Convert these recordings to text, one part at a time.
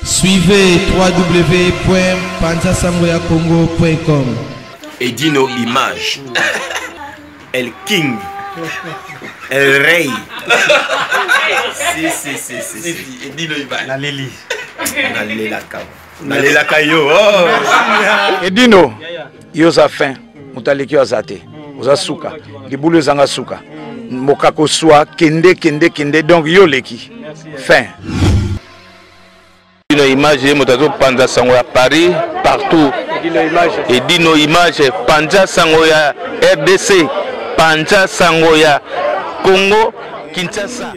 Suivez www.panzasangoyacongo.com. Edino Image. El King. El Rey. Si. Edino Image. La Lili. Nalela Kayo. Edino, yoza fin. Mutaleki wazate. Oza suka. Libulu zanga suka. Mokako soa kende donc yoleki. Fin. Edino Image, motazo Panza Sango ya Paris, partout. Edino Image, Panza Sango ya RDC, Panza Sango ya Congo, Kinshasa.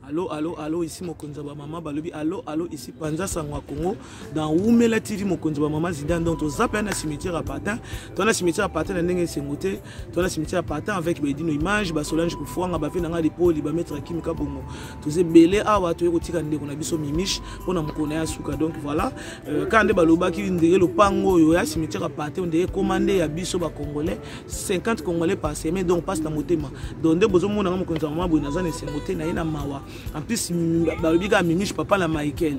Allô, ici Mokonzaba Maman Balobi, allô, ici Panza Sangwa Congo, dans Oumela TV Mokonzaba Maman Zidane, donc tu as un cimetière à Patin, tu as un cimetière à Patin, tu as un cimetière à Patin avec Edino Image, Solange Koufouang, Bafé Nanga Lipo, Libametra Kim Kabongo, tu sais, Belé, Awa, tu es au Tika Ndeko, Nabiso Mimish, on a Mokone Asuka, donc voilà, quand on Baloba qui vient le Pango, il y a un cimetière à Patin, on est commandé à Biso Congolais, 50 Congolais par semaine, donc passe dans Motema, donc des besoins de Mokonzaba Maman Bonazan et Semoté, Naïna Mawa. En plus, Babiga Mimish papa la Michael.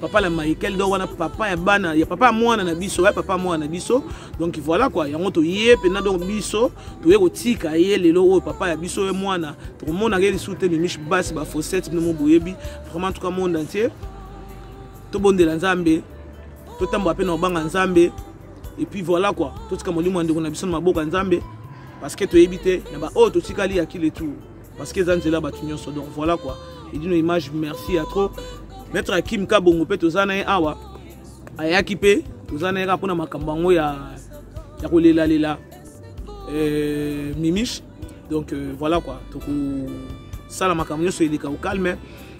Papa la Michael, donc on a papa et bana, il y a papa moi na biso, papa moi na biso. Donc voilà quoi, il y a un to yé pena donc biso, tu es au tika yé le lo papa ya biso et moi na. Tout le monde a gagné sous Mimish basse, ba fossette no mo boyebi. Vraiment tout le monde entier. Tout bon de la Nzambe. Tout tambo apena obanga Nzambe. Et puis voilà quoi, tout ce que mon limande on a biso na maboka Nzambe parce que tu éviter na ba oh to tika li akile tout. Parce que Zanzela Batunyon so donc voilà quoi. Edino Image, merci à trop. Maître Kim Kabongo pe tozana awa. Ayaki pe tozana eka pona makambango ya kolela Mimish. Donc voilà quoi. Toko sala makamnyo so eleka au calme.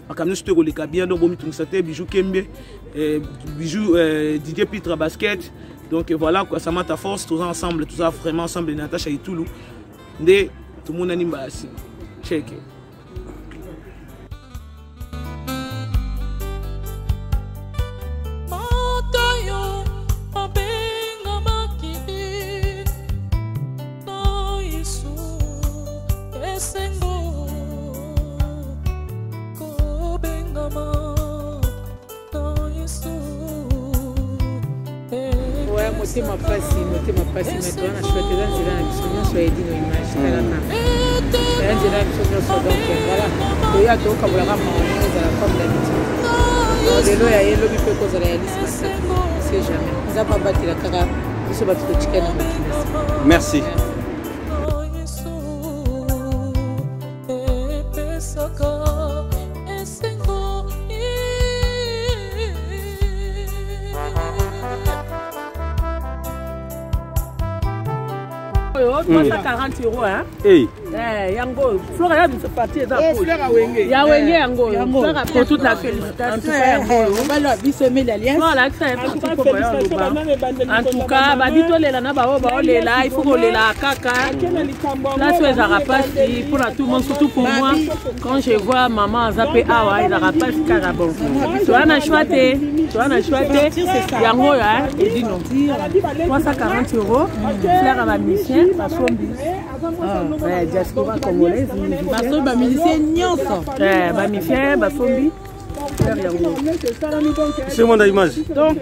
Makamnyo so eleka bien donc bomi tungsate bijou Kembe bijou Didier Pitre basket. Donc voilà quoi, ça m'a ta force tous ensemble, tout ça vraiment ensemble Natacha et Toulou. Nde tout le monde anime basi. Check it. Motema pasi, mais toi, on a choisi dans sur Edino Image. Donc voilà, il y a tout comme la comme d'habitude. Le lot est le plus cause réaliste, c'est jamais. Ça va battre la cara, il se bat le chicken. Merci. €340, hein? Yango, Flora de partie est Yango, pour toute la félicitation. En tout cas, il faut qu'on la caca. Là, c'est les arapaces pour tout le monde, surtout pour moi. Quand je vois maman zappé awa, les arapaces carabon. Tu as choisi, Yango, Edino. €340, Fleur à ma mission. Diaspora congolaise, c'est mon image. Donc,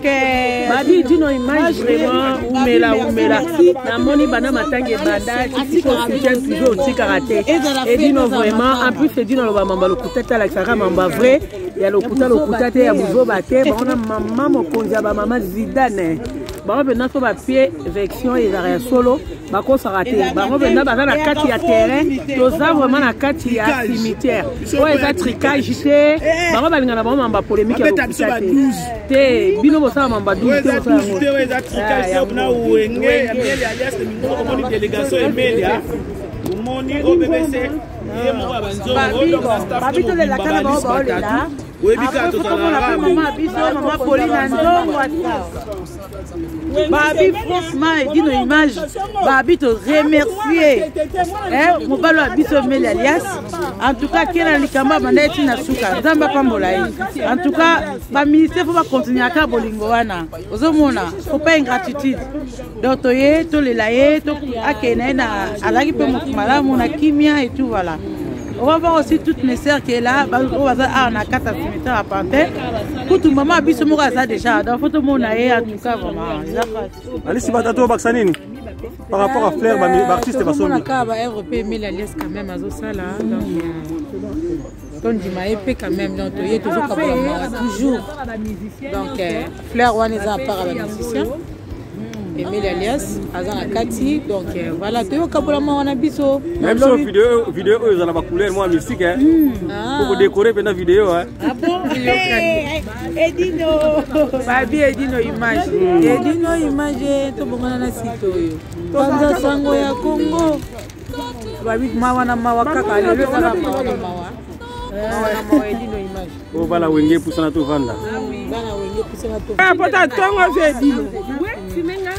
Babi Edino Image vraiment oumela. Na moni bana matangi banda qui soutient toujours au karaté. Edino vraiment en plus Edino lo mamba lokutata la sara mamba vrai. Ya lokuta te ya buzo bate bana maman mokonza ba maman Zidane. Ba bena so ba pied vection et arrêt solo. Bako sarate bango benda baza na kati ya terrain toza vraiment na kati ya cimetière oyo eza tricage te bango balinga na bango mamba polémique ya lokuta te bino bosala mamba 12 te bosala yango te eza tricage na wenge ya mieli alias mingo omoni délégation emelia omoni OBBC ye moko ya banzongo donc na staff babi tolela kana bango baolela oyebika tozala mama biso mama Pauline Nzongo Babi franchement Edino Image Babi te remercier mobalo abiso meli alias en tout cas kena likamba bandeti na suka nzamba pambola en tout cas ba ministère faut pas continuer à bolingo wana ozomona faut pas ingratitude donc toye to lelaye to akena na alaki pe malamu na kimia et tout voilà On va voir aussi toutes mes sœurs qui est là. On va voir on a 4 cimetières à Panthère. Pour tout maman biso mo ça déjà. Donc faut tout monde aller en tout cas vraiment. Allez si batato baksanini. Par rapport à Flair, l'artiste va sauver. On a qu'à RP mais la liesse quand même à ça là. Donc je m'ai quand même donc il est toujours toujours. Donc Flair one est à part avec la musicien. Emile alias Azana Kati donc voilà tu vois on a biso même sur vidéo ils ont la couleur moi musique hein pour décorer pendant vidéo hein ah bon Edino babi Edino image to bongana na site oyo Panza sango ya Congo babi mawana mawakaka lelo sana mawa Edino image oh bala wenge pusana to vanda bana wenge pusana to pota tongo Edino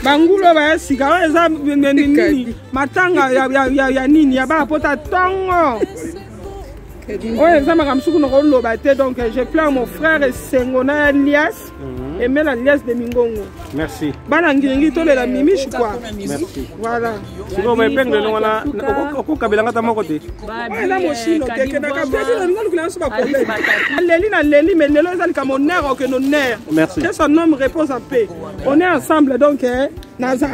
bangulo ba sika eza nini matanga ya nini ya ba pota tongo oyo eza makambo suku nakoloba te donc je plains mon frère Sengona Alias et même Alias de Mingongo. Merci. Bana ngiringi tolela mimiche quoi. Merci. Voilà. Sinon mais pengle no wana ko kabelanga ta moko te. Ba mochino te na kabela na ngalo kuna so ba problème. Leli mais lelo ezali comme honneur au que non honneur. Merci. Que son homme repose en paix. On est ensemble donc Naza.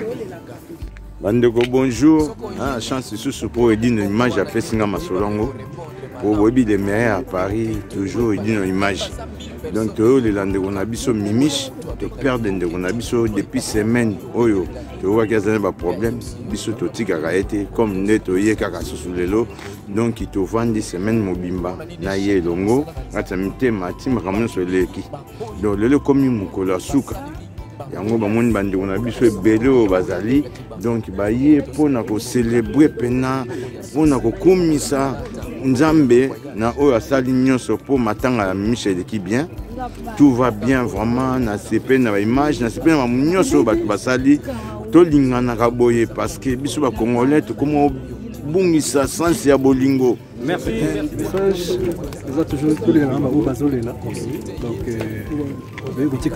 Bandeko bonjour. Ah chance sous pour Edino image a fait singa masolongo. Pour Webi de meilleurs à Paris toujours Edino image. Donc les landeko na biso mimiche te perdre ndeko na biso depuis semaine oyo. Tu vois qu'il y a un problème biso to tika été comme neto ye kaka susulelo donc il te vend des semaines mobimba na ye longo atamite matim ramon soleki. Donc le comme mukola suka. Yango bamoni bandeko na biso ebele oyo bazali donc baye mpona kocélébrer pena mpona kokumisa nzambe na oyo asali nyonso mpo matanga ya miche eleki bien tout va bien vraiment na sepe na baimage na sepe na bamu nyonso bato basali tolinganaka boye parce que biso bakongolais tokoma obungisa sanse ya bolingo. Merci. Message, nous avons toujours tous les gens qui ont là.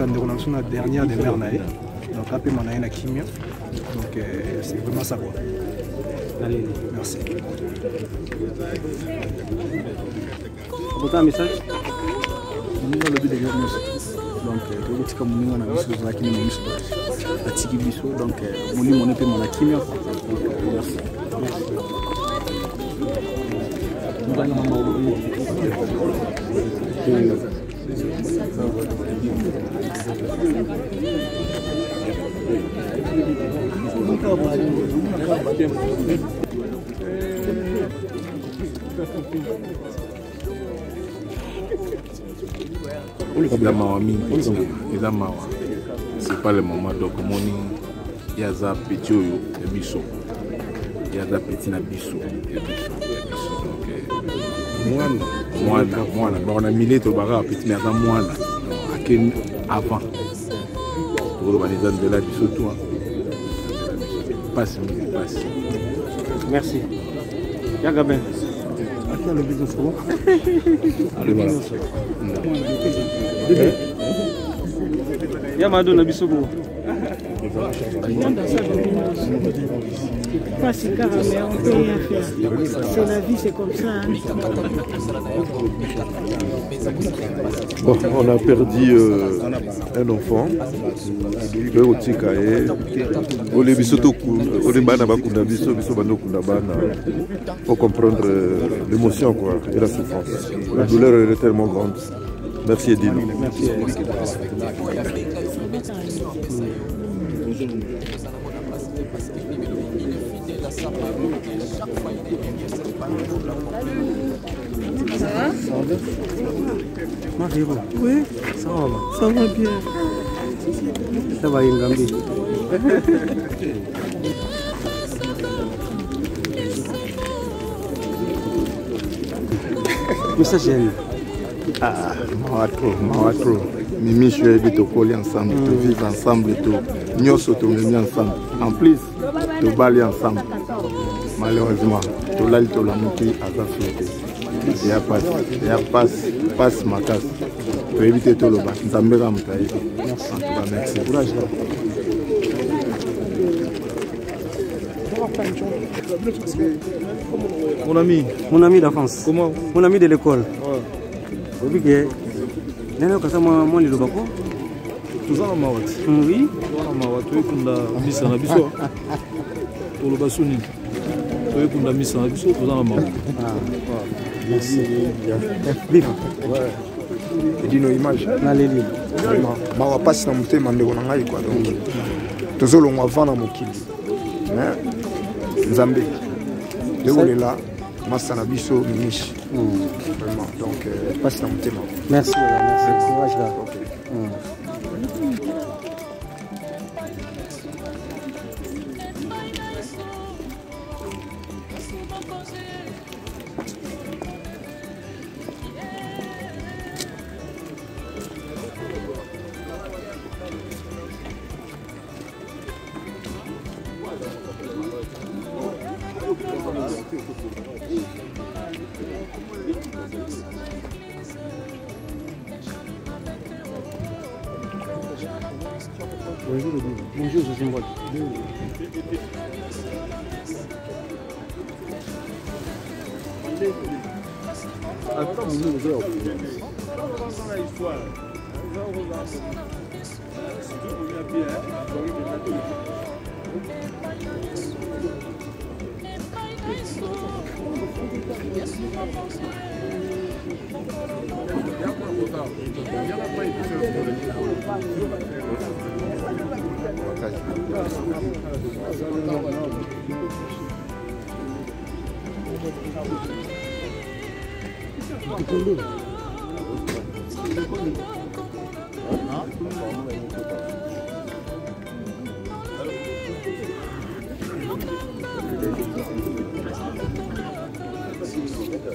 Donc, on a la dernière des mères. Donc, après, on a une chimie. Donc, c'est vraiment ça. Allez, merci. Vous avez un message? Nous avons le but de gagner. Donc, on a comme nous, on a vu ce que nous avons vu. La tigre biso. Donc, on a fait mon chimie. Merci. C'est pas le moment donc moni yaza petit oyo ya biso yaza petit na biso ya biso donc mwana on a milé to baga petit mais yaza mwana aken avant pour les gens de la biso toi passe. Merci. Yaga ben. Attends le business comment? Allez voilà. Yamado na biso go. Pas si car mais on peut rien faire. C'est la vie, c'est comme ça. Bon, on a perdu un enfant. Il faut comprendre l'émotion quoi, et la souffrance. La douleur est tellement grande. Merci Edino. Merci. Oui, ça va bien. Ça va Ingambi. Ah, Mawatro. Mimi, je suis vite au coller ensemble, de vivre ensemble et tout. Nous sommes ensemble. En plus, de baler ensemble. Malheureusement, tout là, tout là, nous à sa fierté. Il y a passe ma casse. Pour éviter tout le bas. Nous sommes merci. Courage là. Mon ami d'enfance. Comment? Mon ami de l'école. Oui. Toza na mawat. Oui. Toza na mawat. Toyekunda misa na biso. Toloba soni. Toyekunda misa na biso. Toza na mawat. Merci. Viva. Edino image. Na leli. Mawa pasi na mutema ndeko na ngai kwa donc. Tozolongwa vana mokili. Nzambe. Leolela masa na biso minishi. Vraiment donc pasi na mutema. Merci. Merci. Courage là. Bonjour, je suis moi.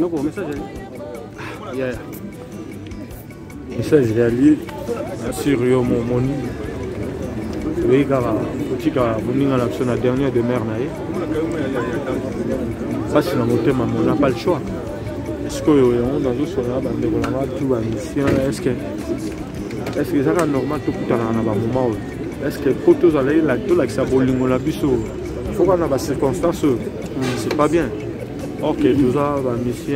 Donc, message message réalisé sur mon moni. Oui, car la dernière de mer parce que on n'a pas le choix. Est-ce que on a tout mission? Est-ce que ça va normal tout à moment? Est-ce que pour tous aller là tout là que ça bolingo la biso? Il faut qu'on a des circonstances. C'est pas bien. Ok, tout ça va mission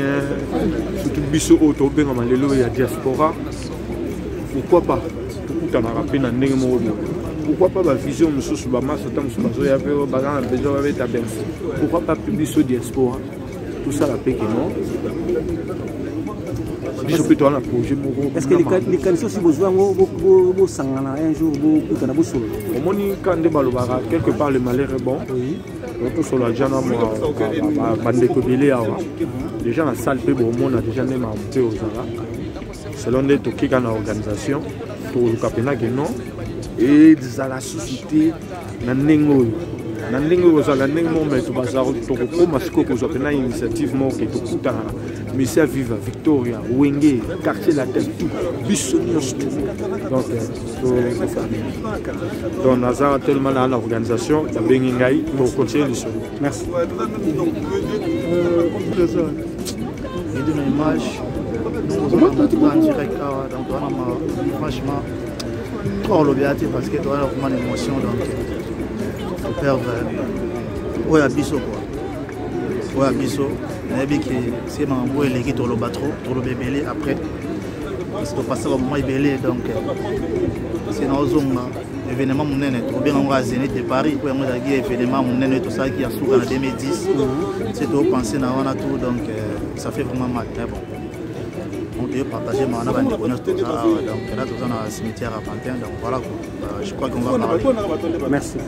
surtout biso auto ben on lelo ya diaspora. Pourquoi pas? Tout à rappel na ndenge mo. Pourquoi pas la vision monsieur Subama Sotam Subazo y avait bagarre besoin avec ta belle. Pourquoi pas publier ce diaspora? Tout ça la paix que non. Est-ce que les candidatures si besoin vous sangana un jour vous kana vous solo? Au moni quand de balobara quelque part le malheur est bon. Oui. Tout sur la jana moi bande ko belé awa. Déjà la salle pe bon on a déjà même un peu aux ara. Selon les toki kana organisation pour le capena que non. Et de la société na nengo na nengo za la nengo mais to bazaro to ko masiko ko zo pena initiative mo ke to kuta Misia Viva Victoria Wenge quartier la tête Bissonios donc donc Nazar tellement à l'organisation la bengingai pour continuer le show. Merci. Et de l'image en direct donc franchement trop l'obéité parce que tu as vraiment une émotion donc faut perdre ouais abisso quoi ouais abisso mais que c'est ma boue les qui trop le batro trop le bébé après parce que passer au moment bébé donc c'est dans zone événement mon nene trop bien on va Zénith de Paris pour on a gué événement mon nene tout ça qui a souvent en 2010 c'est tout penser dans on a tout donc ça fait vraiment mal mais bon on peut partager mais on a des bonheurs tout ça donc là tout ça dans le cimetière à Pantin donc voilà je crois qu'on va parler. Merci.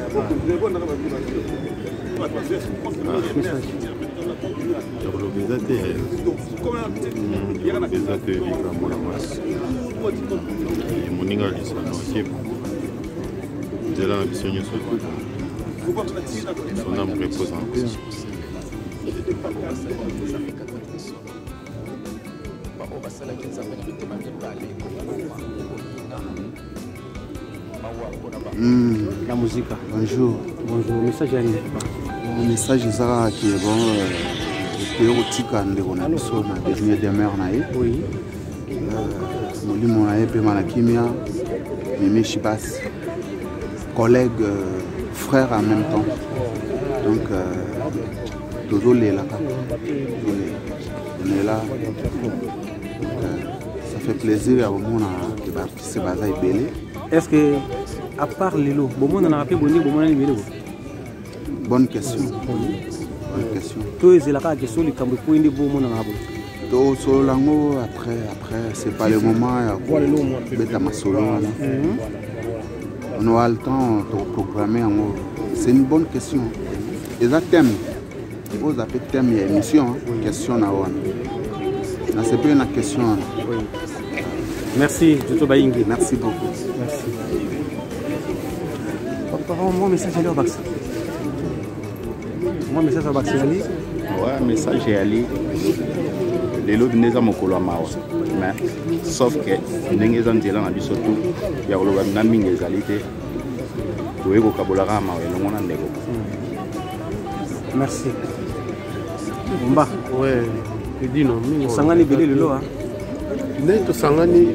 Son âme repose en paix. La musique. Bonjour. Bonjour. Message à Mon message est ça qui est bon. Je peux tika ndeko na biso na dernier demeure na ye. Oui. Molimo na ye pe manakimia. Mimi Chibas. Collègue, frère en même temps. Donc, toujours les là. On est là. Ça fait plaisir à mon qui va se baser belé. Est-ce que, à part les lots, bon, on a appelé bonne question. Bonne question. Toi, c'est la question du Cambodge, il est bon, on a après, c'est pas le moment. On aura le temps de programmer. C'est une bonne question. Et ça thème. Vous avez thème, il y a une émission, question. C'est pas une question. Merci, Toto Baïngi. Merci beaucoup. Merci. Mon message est au vaccin. Mon message au vaccin. Ouais, message est allé. Les lots de Neza Mokolo Mao. Mais sauf que les gens qui ont dit surtout, il y a le naming des qualités. Vous avez vocabulaire Mao et le monde en négo. Merci. Mba. Ouais. Et dis non. Sangani belé le lot. N'est-ce Sangani.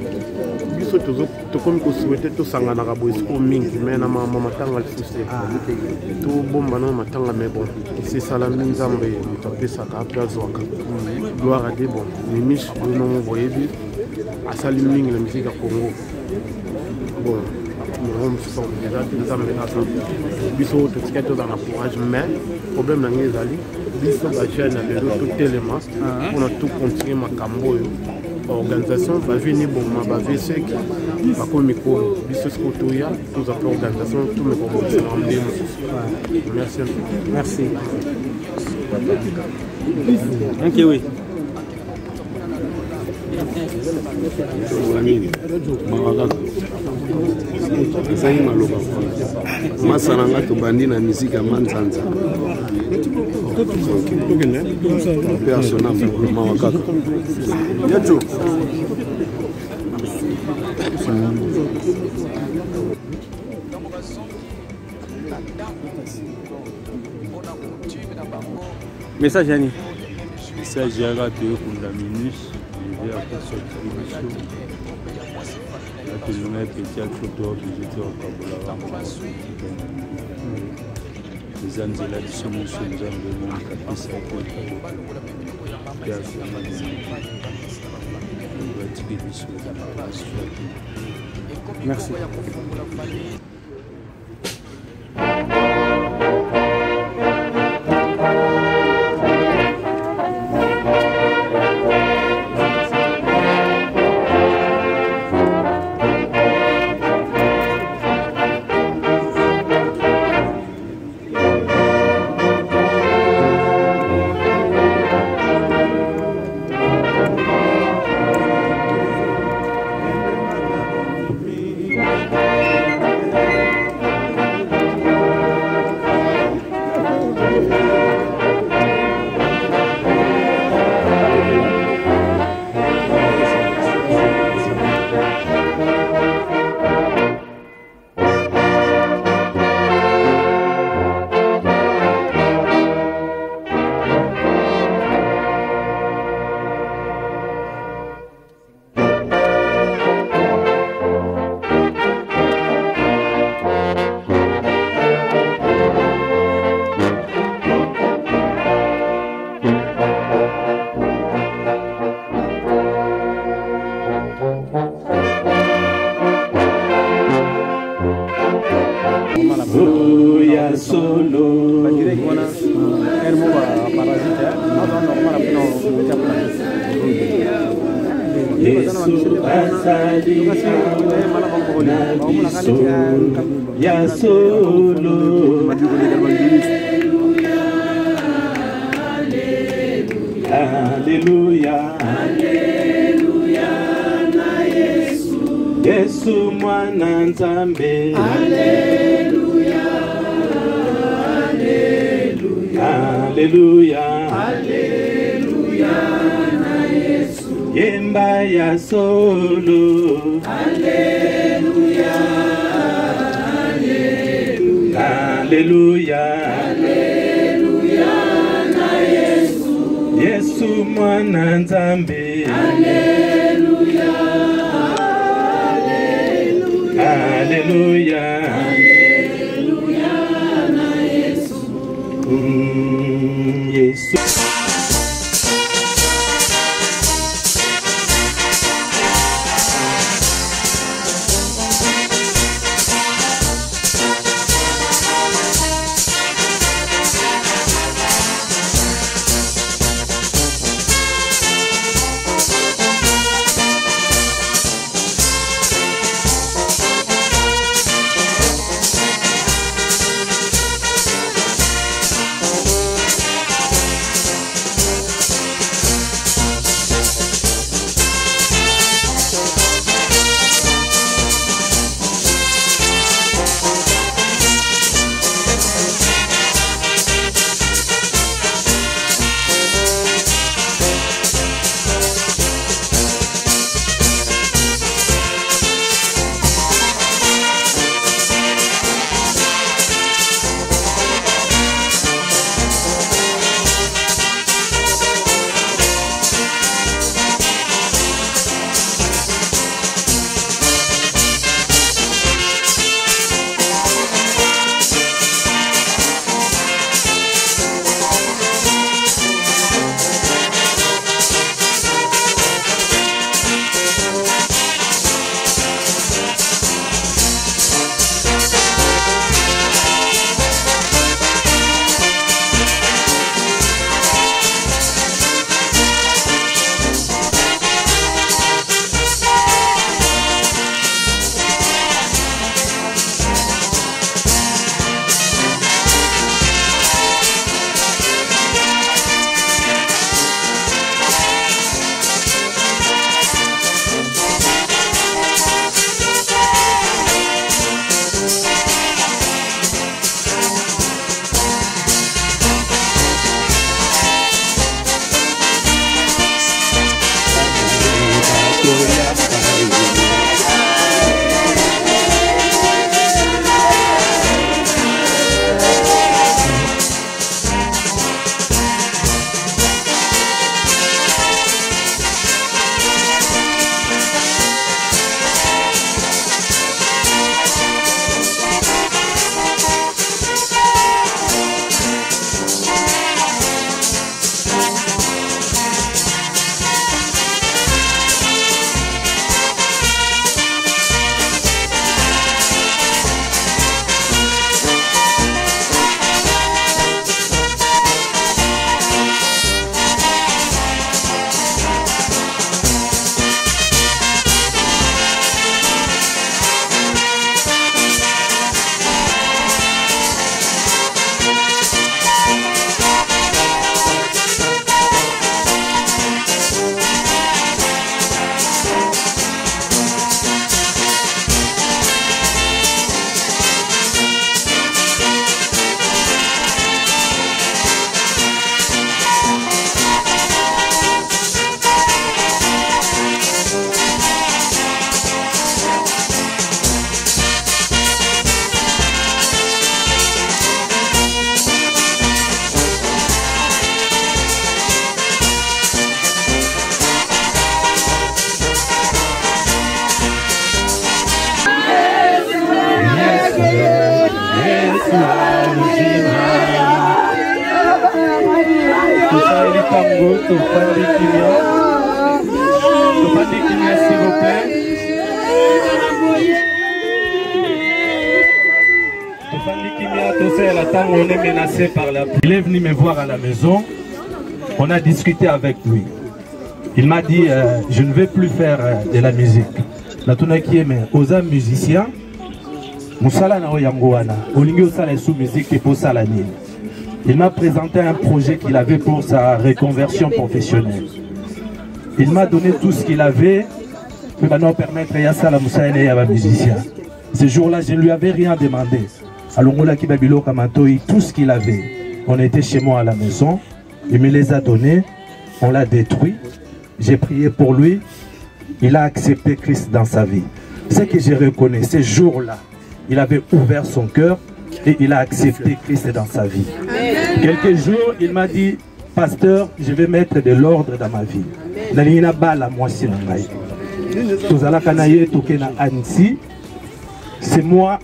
Biso to comme ko souhaiter to sangana ka boisco mingi mais na mama matanga lifuse to bomba no matanga mais bon c'est ça la nzambe mutape ça ka plazoka gloire à Dieu bon les miches no mo voyebi asali mingi la musique à Congo bon on se sent déjà nzambe na ça biso to tiketo dans la courage mais problème na ngezali biso ba jeune de l'autre élément on a tout continuer makambo yo organisation va venir bon ma va VC va comme micro biso skotoya tous après organisation tous mes propositions en démo. Merci. Merci. OK oui. Ezali maloba masananga tobandi na miziki ya manzanza personnage vraiment wakaka yacho message yani message ya rato kunda minus et à personne qui nous met petit à photo obligé au vocabulaire les anzela qui sont sur les environnements kabisa kwa merci. Alléluia, Alléluia, na Yesu, Yesu mwana nzambe. Alléluia, Alléluia, Alléluia, Alléluia, na Yesu, yemba ya solo. Alléluia, Alléluia, Alléluia, Alléluia, na Yesu, Yesu mwana nzambe. Alléluia, Alléluia, Alléluia, Alléluia, na Yesu, Tango, Topandi Kimia, s'il vous plaît. Topandi Kimia, tout ça, la tango, on est menacé par la pluie. Il est venu me voir à la maison. On a discuté avec lui. Il m'a dit, je ne vais plus faire de la musique. La tuna qui est aux âmes musiciens, Moussala na Oyangouana, Olingo Sala sous musique et pour Salani. Il m'a présenté un projet qu'il avait pour sa reconversion professionnelle. Il m'a donné tout ce qu'il avait pour maintenant permettre à Sala Moussaïne et à la musicien. Ce jour-là, je ne lui avais rien demandé. Alors, tout ce qu'il avait, on était chez moi à la maison, il me les a donnés, on l'a détruit. J'ai prié pour lui, il a accepté Christ dans sa vie. Ce que je reconnais, ce jour-là, il avait ouvert son cœur et il a accepté Christ dans sa vie. Quelques jours, il m'a dit, pasteur, je vais mettre de l'ordre dans ma vie. C'est moi,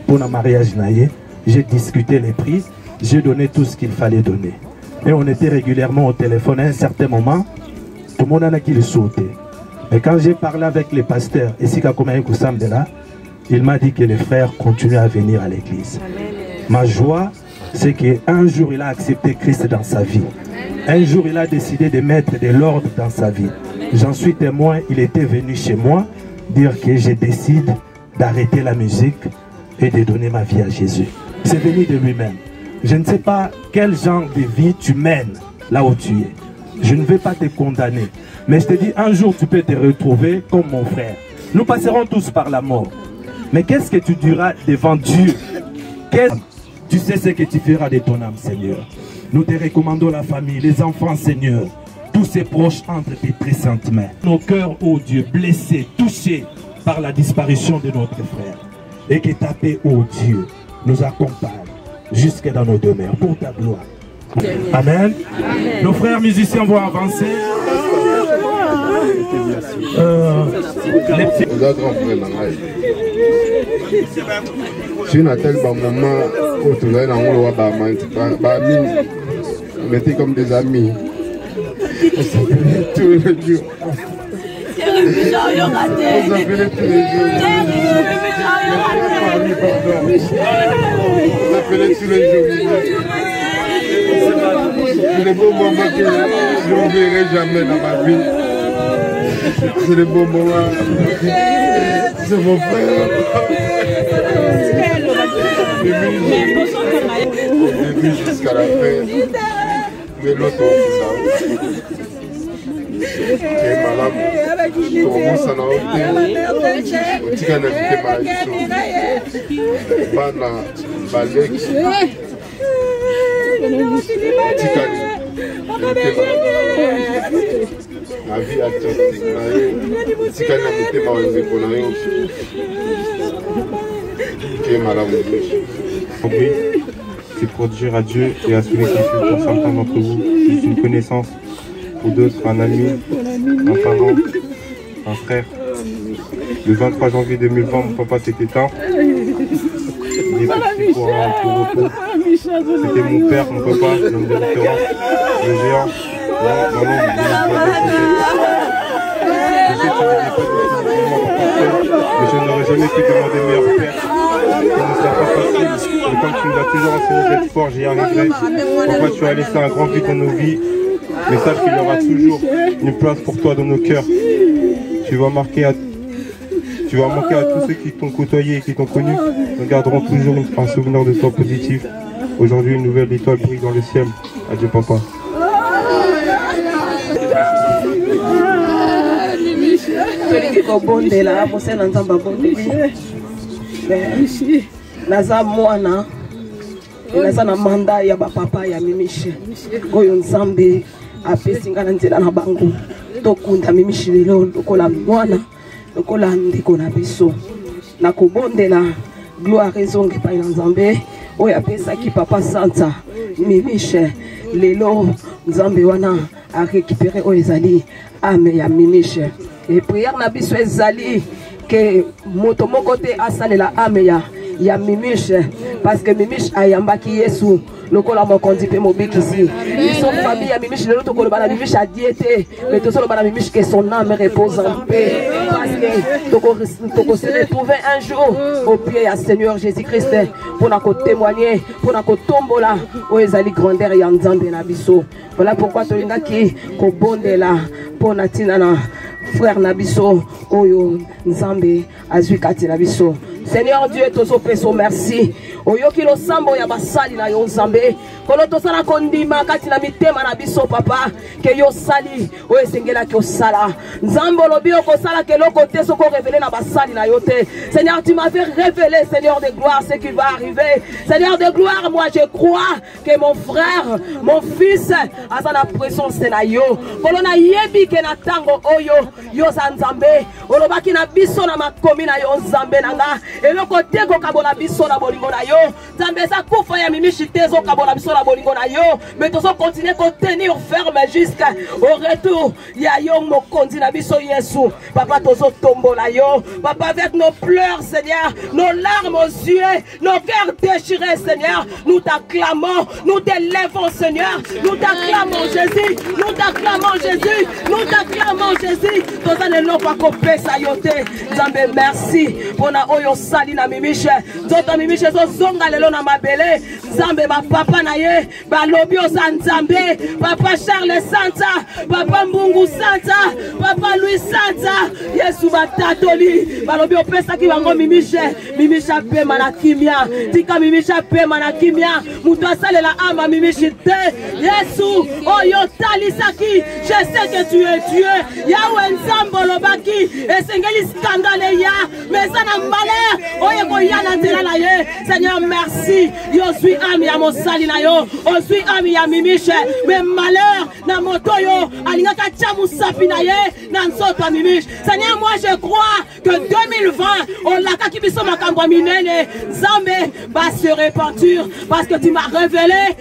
pour le mariage, j'ai discuté les prix. j'ai donné tout ce qu'il fallait donner. Et on était régulièrement au téléphone. À un certain moment, tout le monde en a qui le sautait. Et quand j'ai parlé avec les pasteurs, et il m'a dit que les frères continuent à venir à l'église. Ma joie, c'est qu'un jour il a accepté Christ dans sa vie. Un jour il a décidé de mettre de l'ordre dans sa vie. J'en suis témoin, il était venu chez moi dire que je décide d'arrêter la musique et de donner ma vie à Jésus. C'est venu de lui-même. Je ne sais pas quel genre de vie tu mènes là où tu es. Je ne vais pas te condamner. Mais je te dis, un jour tu peux te retrouver comme mon frère. Nous passerons tous par la mort. Mais qu'est-ce que tu diras devant Dieu? Tu sais ce que tu feras de ton âme, Seigneur. Nous te recommandons la famille, les enfants, Seigneur. Tous ces proches entre tes très saintes mains. Nos cœurs, ô Dieu, blessés, touchés par la disparition de notre frère. Et que ta paix, ô Dieu, nous accompagne jusque dans nos demeures pour ta gloire. Amen. Amen. Nos frères musiciens vont avancer. Si on a tel moment où tu es dans on était comme des amis. On s'appelait tous les jours. On s'appelait tous les jours. On s'appelait tous les jours. C'est les beaux moments que je n'oublierai jamais dans ma vie. C'est les beaux moments. C'est mon frère. Début jusqu'à la fin. Mais l'autre est malade. Commence à la vie artistique, aujourd'hui, c'est pour dire adieu et à celui qui fut pour certains d'entre vous juste une connaissance, pour d'autres un ami, un parent, un frère. Le 23 janvier 2020, mon papa s'est éteint. Il est parti pour un repos. C'était mon père, mon papa, l'homme de référence, le géant. Mais je n'aurais jamais pu demander meilleur père. Ce ne sera pas facile. Mais comme tu nous as toujours enseigné d'être fort, j'y arriverai. Papa, tu as laissé un grand vide dans nos vies. Mais sache qu'il y aura toujours une place pour toi dans nos cœurs. Tu vas manquer à tous ceux qui t'ont côtoyé et qui t'ont connu. Nous garderons toujours un souvenir de toi positif. Aujourd'hui, une nouvelle étoile brille dans le ciel. Adieu, papa. naza mwana naza na manda ya bapapa ya Mimiche oyo nzambe apesi nga na nzela na bango tokunda Mimiche lelo lokola mwana lokola ndeko na biso na kobondela gloire ezonge epai na nzambe oyo apesaki papa Santa Mimiche lelo nzambe wana arécupéré oyo ezali ame ya Mimiche et prière na biso ezali que moto moko te asalela ame ya Mimiche parce que Mimiche ayambaki Yesu lokola mokonzi pe mobikisi biso famille ya Mimiche lelo tokoloba na Mimiche a diété mais tozoloba na Mimiche que son âme repose en paix parce que toko se retrouver un jour au pied ya Seigneur Jésus-Christ pour na ko témoigner pour na ko tombola o ezali grandeur ya nzambe na biso. Voilà pourquoi tolingaki ko bondela pour na tina na frère Nabiso, Oyo, Nzambe, Azuikati Nabiso. Seigneur Dieu, tozo peso merci. Oyo kilo sambo ya basali na yo Nzambe. Kolo tosala kondima kati na mitema na biso papa. Ke yo sali, o esengela ke osala. Nzambo lobi oko sala ke loko te soko révéler na basali na yo te. Seigneur, tu m'avais révélé, Seigneur de gloire, ce qui va arriver. Seigneur de gloire, moi je crois que mon frère, mon fils, a sa présence na yo. Kolo na yebi ke na tango oyo. Yo Nzambe, olobaki na biso na makomi na yo Nzambe nanga, eloko te ko kabola biso na bolingo na yo. Nzambe sa kufa ya Mimiche te zo kabola biso la bolingo na yo, mais tu vas continuer à tenir ferme jusqu'au retour. Ya yo mokondi na biso Yesu. Papa tozo tombo la yo. Papa avec nos pleurs Seigneur, nos larmes aux yeux, nos cœurs déchirés Seigneur, nous t'acclamons, nous t'élèvons Seigneur, nous t'acclamons Jésus, nous t'acclamons Jésus, nous t'acclamons Jésus. Toza ne lo pa kopesa yo te. Nzambe merci pour na oyo sali na mimiche. Nzoto mimiche zo zonga lelo na mabele. Nzambe ba papa na ye, ba lobi oza Nzambe, Papa Charles Santa, Papa Mbungu Santa, Papa Louis Santa, Yesu batatoli, ba lobi opesa ki bango mimiche, mimiche pe manakimia, tika mimiche pe manakimia, mutu asalela ama mimiche te. Yesu, oyo talisaki, je sais que tu es Dieu. Yahweh Nzambo lobaki, esengeli scandale ya, mais ça n'a malheur, oye ko yana nzela na ye. Seigneur merci, yo suis ami ya mosali na yo, o suis ami ya mimiche, mais malheur na moto yo, alingaka chamu sapi na ye, na nsoto mimiche. Seigneur moi je crois que 2020, on l'a kaki biso makambo minene, Nzambe va se repentir parce que tu m'as révélé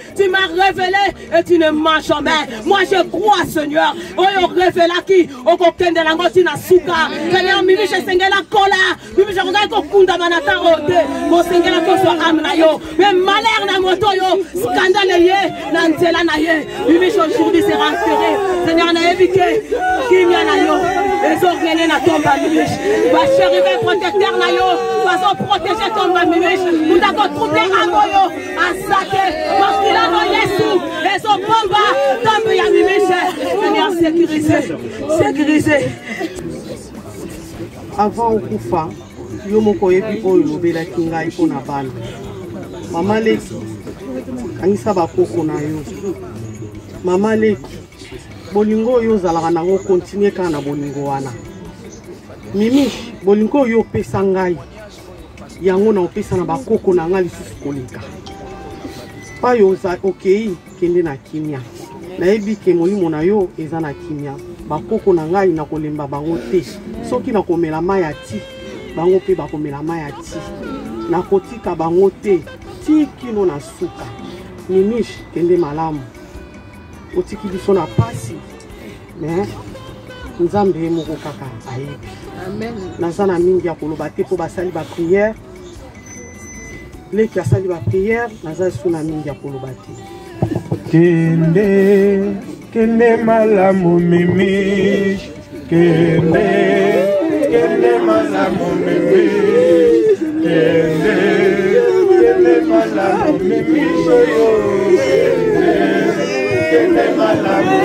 et tu ne mens jamais. Moi je crois Seigneur, oyo révéla ki, oko kende la ngoti na suka. Seigneur mimiche sengela kola, mimiche ronga ko kunda manata rote, mo sengela ko so amna yo, mais malheur na moto yo, scandale ye, na nzela na ye. Mimiche aujourd'hui sera enterré. Seigneur na évité, kimia na yo, les organes na tomba mimiche. Va chérir protecteur na yo, va protéger tomba mimiche. Nous t'avons trouvé à moyo, à sake, parce qu'il a no Yesu, et son bomba, tombe ya mimiche. Seigneur sécurisé. Avant okufa, yo moko yebi oyo lobela kinga ipo na bana. Mama leki, kanisa bakoko na yo. Mama leki, bolingo yo zalaka nango continue kaka na bolingo wana. Mimi, bolingo yo pesa ngai. Yango na opesa na bakoko na ngai lisusu koleka. Pa yo za okei kende na kimia. Na yebi ke molimo na yo eza na kimia. Bakoko na ngai na kolemba bango te. Soki na komela mai ya ti, bango pe bakomela mai ya ti. Na kotika bango te, ti kino na suka. Mimish kende malamu. Otiki biso na pasi. Mais Nzambe moko kaka ayebi. Amen. Naza na mingi ya koloba te po basali ba prière. Leki asali ba prière, naza su na mingi ya koloba te. Kende malamu Mimish, kende malamu Mimish, kende malamu Mimish, kende malamu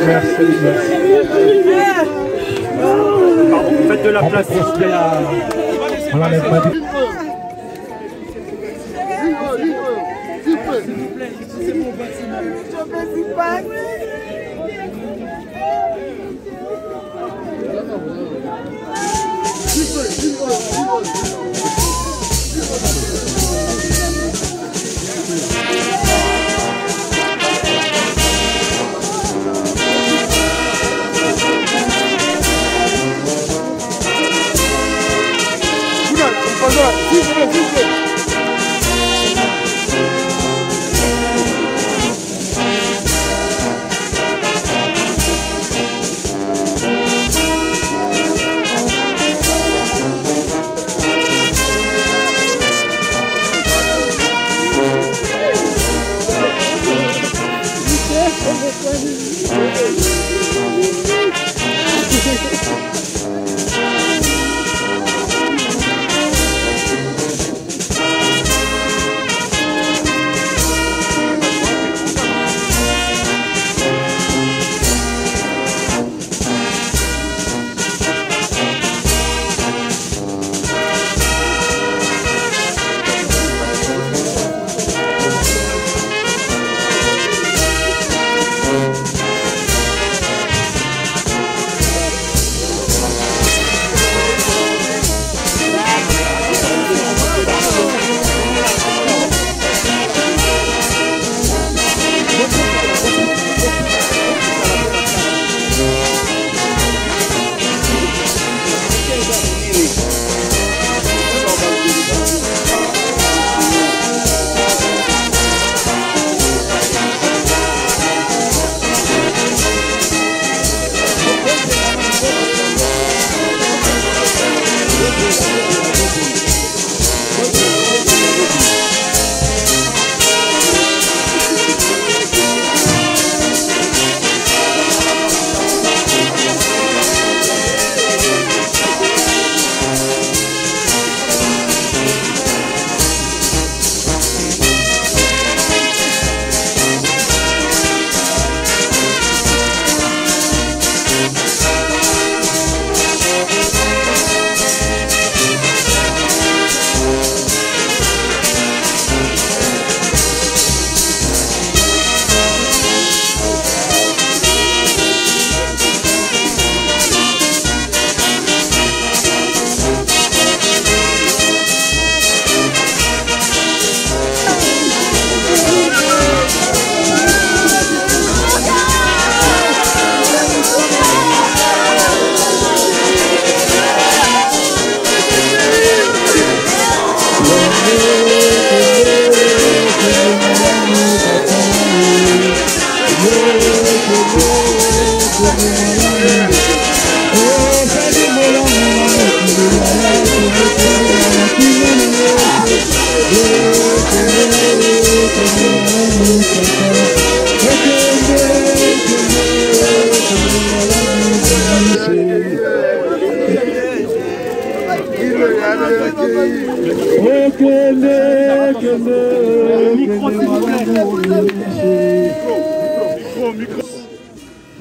Merci. Faites de la place. On l'enlève pas du...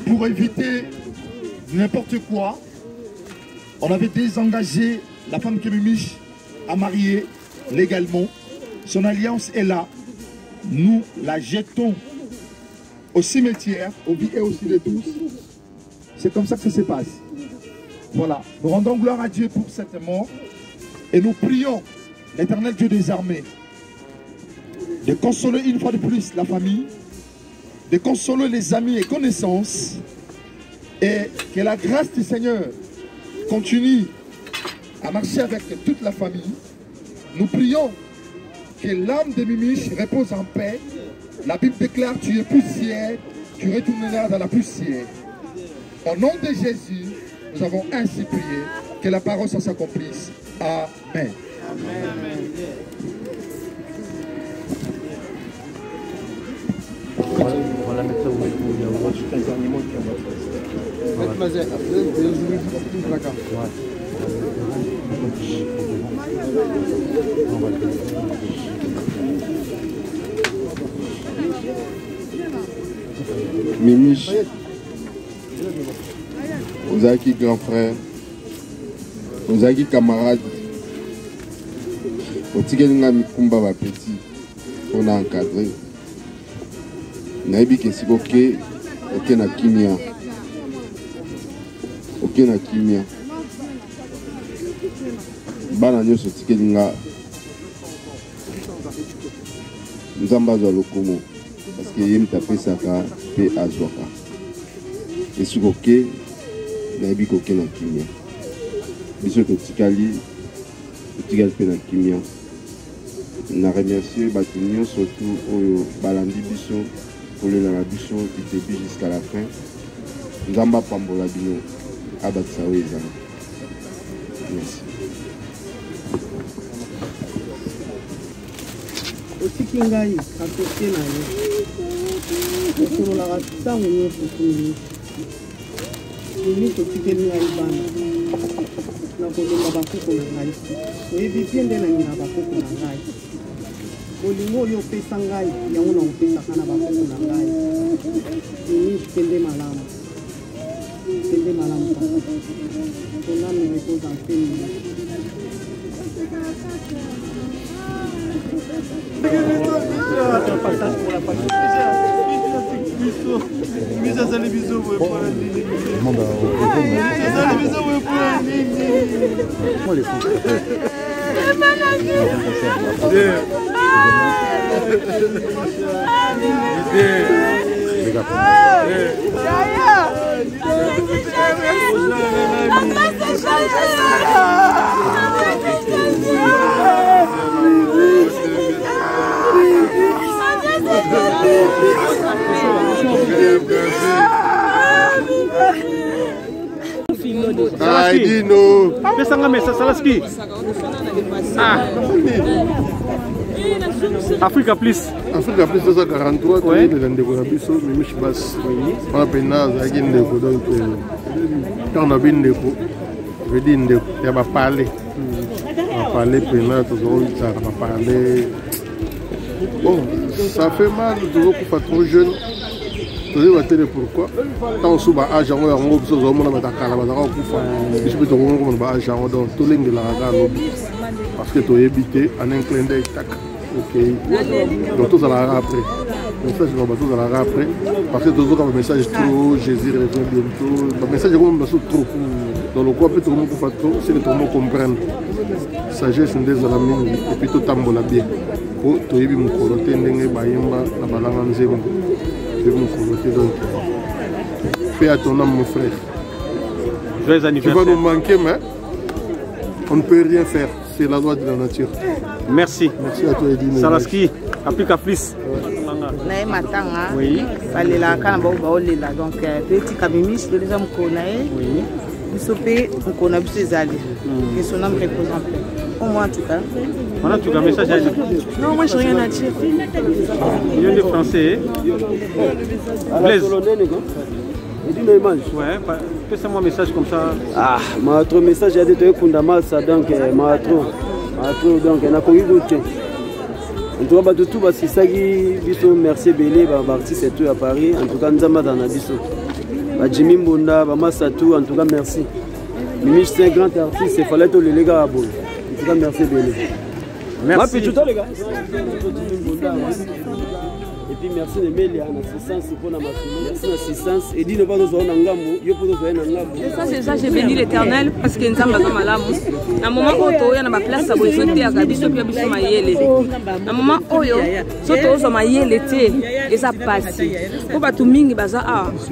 Pour éviter n'importe quoi, on avait désengagé la femme que Mimiche a mariée légalement. Son alliance est là. Nous la jetons au cimetière, au billet aussi de tous. C'est comme ça que ça se passe. Voilà. Nous rendons gloire à Dieu pour cette mort. Et nous prions l'Éternel Dieu des armées de consoler une fois de plus la famille, de consoler les amis et connaissances, et que la grâce du Seigneur continue à marcher avec toute la famille. Nous prions que l'âme de Mimiche repose en paix. La Bible déclare: tu es poussière, tu retourneras dans la poussière. Au nom de Jésus, nous avons ainsi prié. Que la parole s'accomplisse. Amen. Voilà, mettre ça où il y a un dernier mot qui Mimiche, vous avez qui grand frère, vous avez qui camarade, au Tigelinga Mikumba va petit, on a encadré. Naibi kesi ok na kimia. Ok na kimia. Bana nyoso Tigelinga Nzamba za lokomo. Parce que yem tapé saka pe azwaka. Et sur ok naibi ok na kimia. Biso to tikali tigal pe na kimia. Na remercier Batunio surtout au balandi biso pour le biso du début jusqu'à la fin. Nzamba pambola bino abatsawe ezana. Merci. Otiki ngai apeke na ye okololaka ntango nyonso kumini Mimiche otikeli ngai bana nakozonga bakoko na ngai oyebi mpe nde nangina bakoko na ngai bolingo oyo opesa ngai yango na opesaka na bakoko na ngai Mimiche kende malamu toname reposa mpeni Dino. Pesanga mesa Salaski. Africa Plus. Africa Plus 243 ouais. De l'Andeko Nabiso, Mimiche Bass. On a pena Zaki Ndeko donc quand on a bien Ndeko, je dis Ndeko, il va parler. On va parler pena toujours ça va parler. Bon, ça fait mal toujours pour pas trop jeune. Toujours va pourquoi. Tant on souba âge on a un peu de monde à Dakar, on a un peu. Je peux te rendre comme un âge on donne tout l'engle de la gare parce que tu es habité en un clin d'œil tac. Ok. Donc tout ça là après. Le message on va tout ça là après parce que toujours quand le message trop Jésus revient bientôt. Le message est comme trop. Dans le quoi peut tout le monde faire trop, c'est que tout le monde comprenne. Sagesse des amis et puis tout tambola bien. Pour tu es bien mon coloté ndenge bayemba na balanga nzebo. Donc, fais à ton âme, mon frère. Joyeux anniversaire. Tu vas nous manquer, mais on ne peut rien faire. C'est la loi de la nature. Merci. Merci à toi, Edine. Salaski, Africa Plus. Nae matanga. Oui. Fallait la canne baolela. Donc, petit Mimiche, les hommes qu'on a. Oui. Nous sommes on a vu ses alliés. Et son âme repose en paix. Au moins en tout cas. Voilà, tu as un message à dire. Non, moi j'ai rien à dire. Il y a des Français. Blaise. Ouais, fais-moi un message comme ça. Ah, ma message il y a des trucs fondamentaux donc ma trop donc on a connu d'autres. En tout cas, tout c'est ça qui biso merci belé ba artiste tout à Paris. En tout cas, nzamba dans la biso. Ba Jimmy Mbonda, ba Massatou, en tout cas merci. Mimi c'est un grand artiste, il fallait tous les gars à bout. En tout cas, merci belé. Merci. Les gars. Et puis merci de m'aider à l'assistance pour la merci l'assistance et dit ne pas nous avoir n'angamu, yo pour nous faire n'angamu. Ça c'est ça j'ai béni l'Éternel parce que nzamba za malamu. Na moment oyo ya na ba place à bozo te aka biso pia biso mayele. Na moment oyo soto zo mayele te eza pasi. Ko batu mingi baza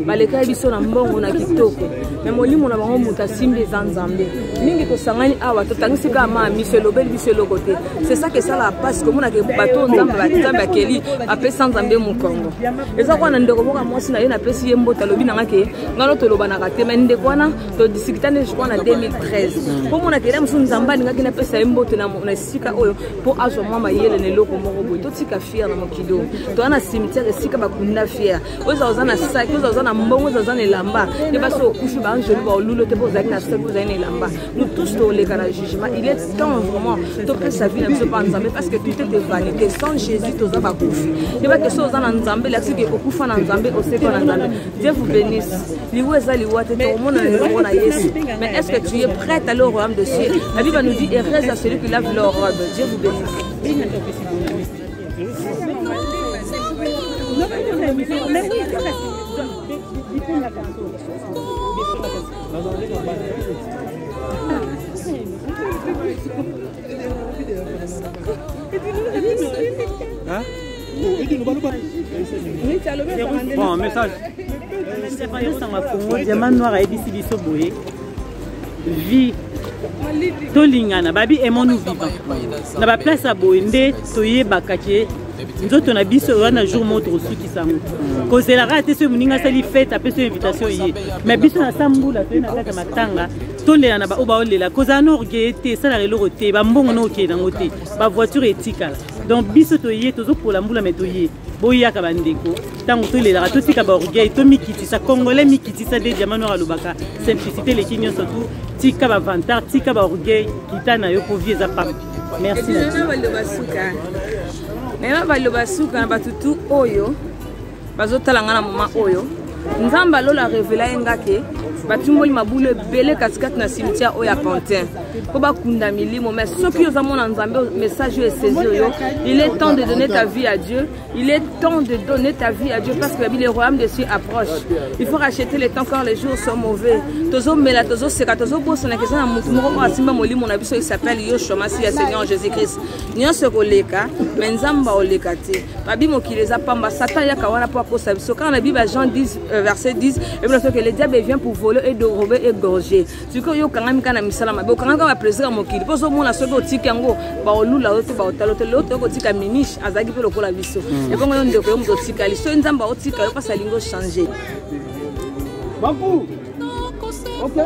baleka biso na mbongo na kitoko. Mais molimo na bango muta simbe za nzambe. Mingi ko sangani awa to tangisi ka ma miselo bel biselo côté. C'est ça que ça la passe comme on a que bateau nzamba ba nzamba keli apé sans nzambe mu Congo. Eza kwa na ndeko boka mwasi na ye na pesi ye mbota lobi na ngake ngalo to loba na kate mais ndeko wana to disikitane je crois na 2013. Pour mona kele musu nzamba ngaki na pesa ye mbota na sika oyo pour azo mama yele ne loko moko boy to tika fier na mokido. To na cimetière sika bakunda fier. Oza ozana sac, oza ozana mbongo, oza ozana elamba. Ne baso kushu ba njoli ba olulo te poza na sac, oza na elamba. Nous tous to le cara jugement. Il est temps vraiment to que sa vie ne se passe mais parce que tout est vanité. Sans Jésus to za ba kufi. Ne ba que so ozana nzambe la sike okufa na nzambe oseko na nzambe. Dieu vous bénisse. Liweza liwate to mona na Yesu. Mais est-ce que tu es prête à aller au royaume de Dieu? La Bible nous dit heureuse à celui qui lave leur robe. Dieu vous bénisse. Bon, message. Diamant noir a édité biso boye. Vie tolingana babi aimons-nous vivants. Na ba place à boende toye bakache. Nzoto na biso wana jour moto osuki sango. Kozela rate ce muninga sali fête apesa invitation yé. Mais biso na sambula to na kaka matanga tolela na ba oba olela koza na orgueil ça la reloro te ba mbongo no ke na ngote ba voiture éthique. Donc biso toye tozo pour la mbula metoye. Boya ka bandeko tango tolela to tika ba orgueil to mikiti sa congolais mikiti sa de diamant noir alobaka simplicité les kinyo surtout tika ba vantar tika ba orgueil kitana yo pour vie za pap. Merci. Nena baloba suka na batutu oyo bazotalanga na mama oyo nzamba lola révéla engake batumboli mabule belé katikati na cimetière oyo ya Pantin ko bakunda milimo mais soki ozamona nzambe message est saisi oyo il est temps de donner ta vie à Dieu, il est temps de donner ta vie à Dieu parce que le royaume de Dieu approche. Il faut racheter le temps car les jours sont mauvais. Tozo mela tozo seka tozo bossa na kesa na mutu moko asimba molimo na biso il s'appelle Yoshua Massia Seigneur Jésus-Christ. Nyonso koleka mais nzamba oleka te. Babi mokileza pamba Satan ya kawana po akosa biso quand la Bible Jean 10 verset 10 et bien que le diable vient pour voler et de rober et gorger. Ce que yo kangami kana misala mabe kanga ba plaisir mokili poso mona soki otiki yango ba olula oto ba otalote loto ko tika minish azaki pe lokola biso. Et bon on ndeko yo muto tika liso nzamba otika yo pasa lingo changer. Babu. OK.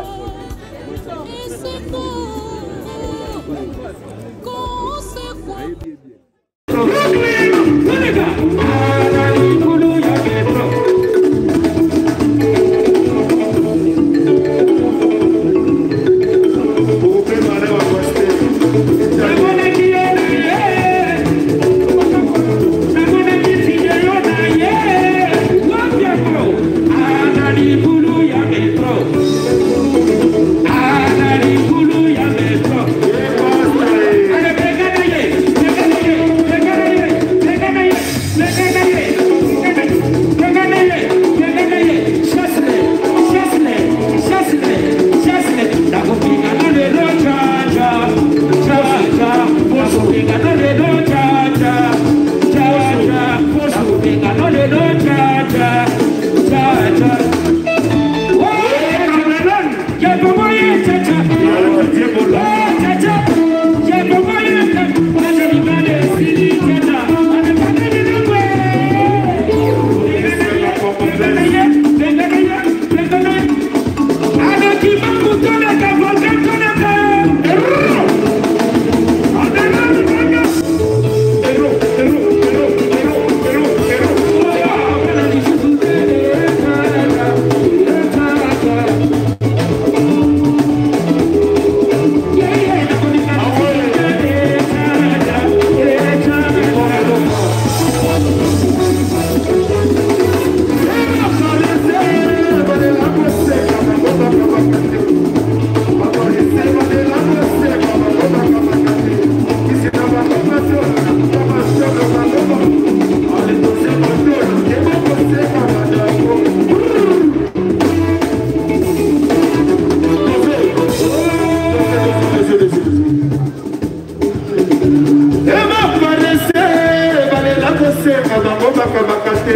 kosenga bango bakabaka te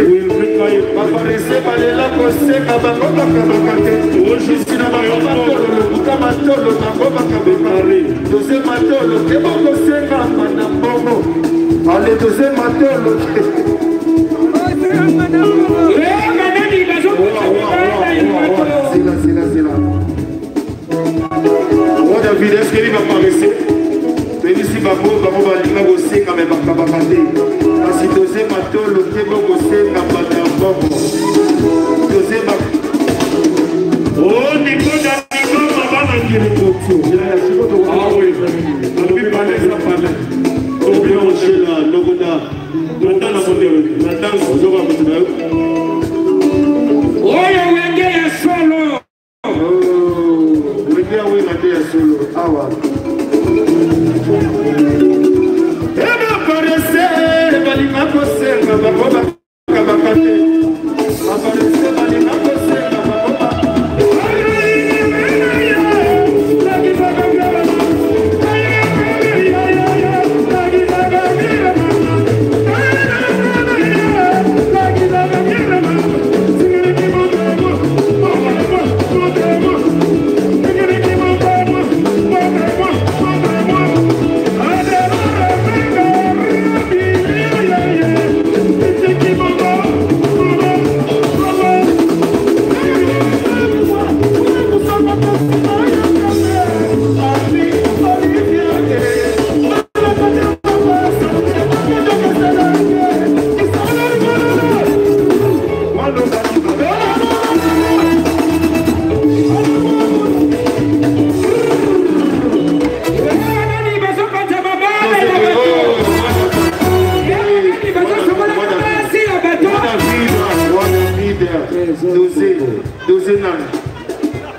baparese balela kosenga bango bakabaka te ojisi na bango matolo lokuta matolo bango bakabeka doze matolo te bakosenga mana mbongo ale doze matolo te Sila. Oh David, est-ce qu'il va paraître? Mais ici, Babo, Balinga, Gosenga, mais Bakabakate. Parce que Dosé Matolo, Kebo, Gosenga, Badababo. Dosé Bak. Oh, Nico, Nico, Maman, Angelico. Ah oui, on peut parler ça, parler. On peut manger là, Nogoda. Maintenant, la danse, on va maintenant. Oh, il y a un solo. Solo, awa. Eba parese, balima kosenga bakoba kabakate. Aparese balima kosenga bakoba.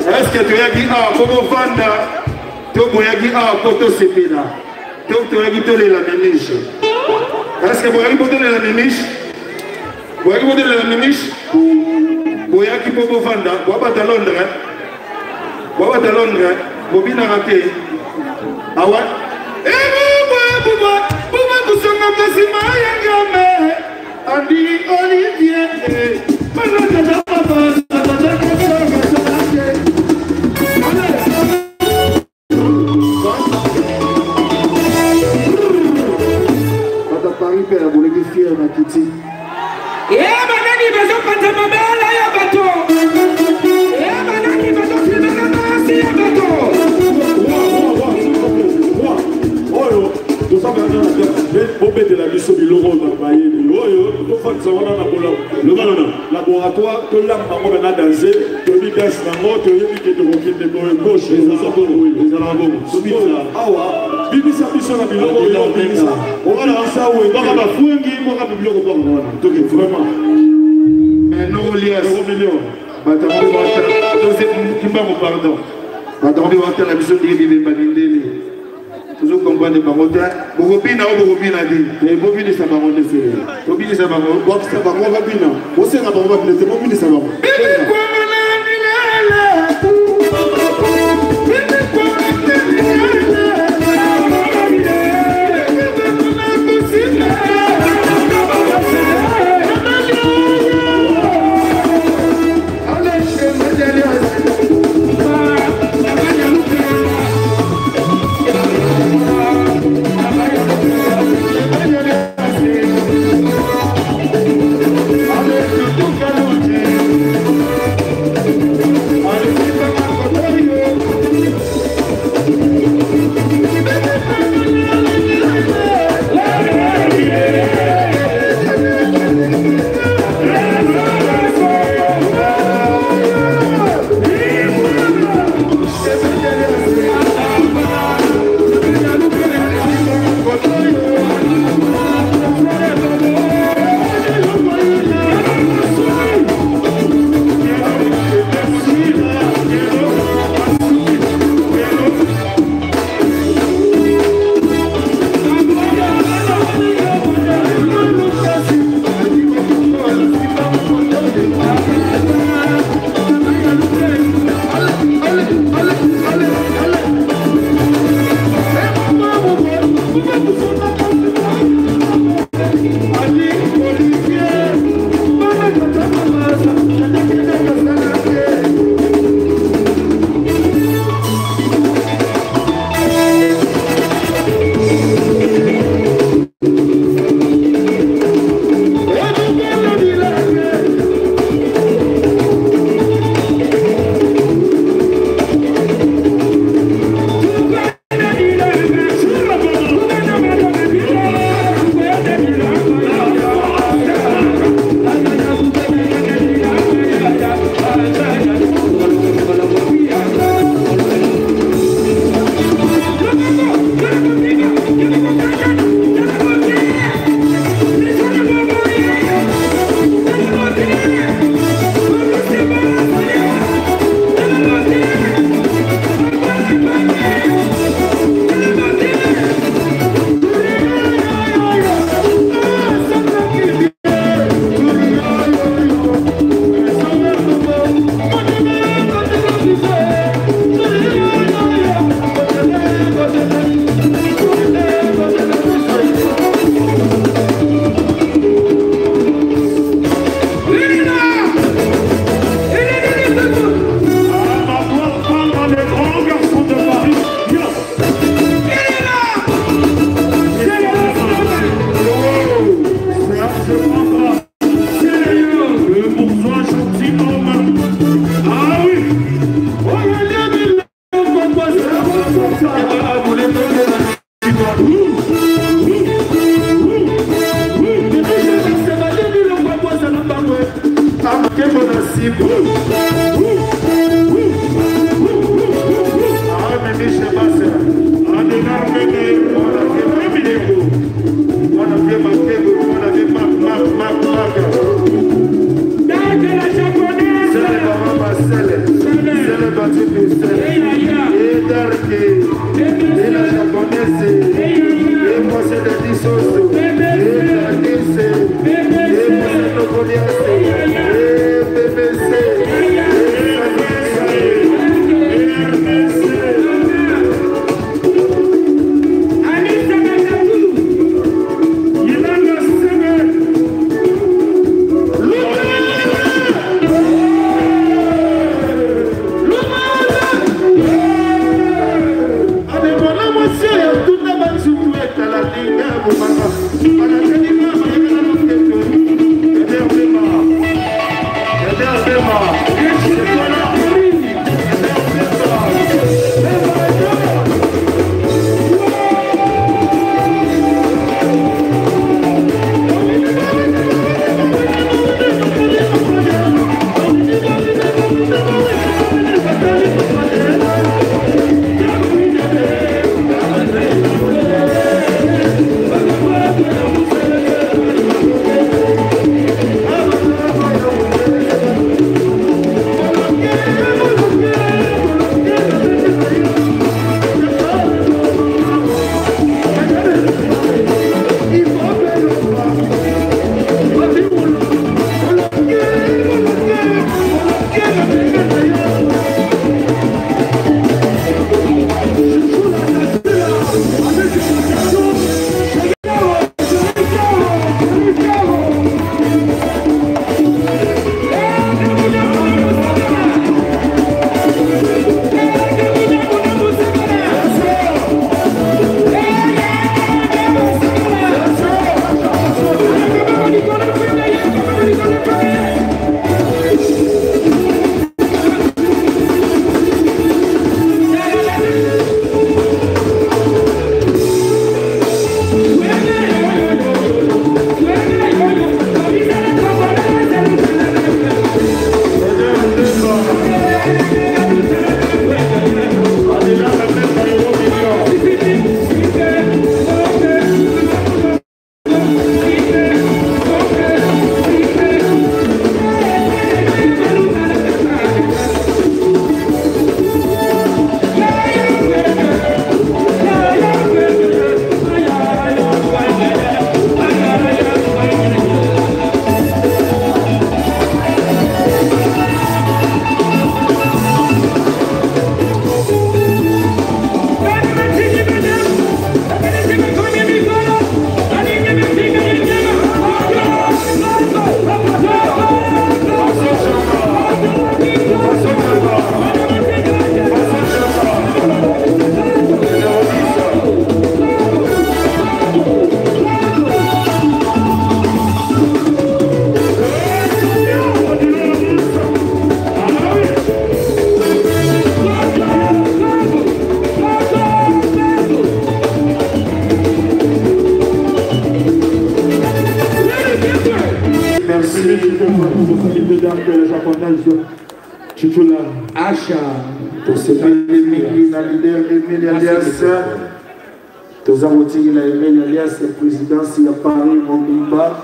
Est-ce que tu as dit ah comment vanda tu as dit ah poto sepena tu as dit to la méniche est-ce que vous avez poto la méniche vous avez poto la méniche vous avez dit poto vanda vous avez à Londres vous bina raté ah ouais eh bouma kusonga kasima yangame andi Olivier malaka papa laboratoire, tout le monde a dansé, tout le monde a dansé, tout le toujours comprendre les paroles. Vous avez dit, ça va rendre c'est. Vous avez dit, ça va rendre. Vous avez dit, ça va rendre. Vous avez dit, ça va rendre. Vous avez dit, ça va rendre. Acha, pour ce leader alias, tous aboutis la alias, le président, s'il y a Paris, mon bimba.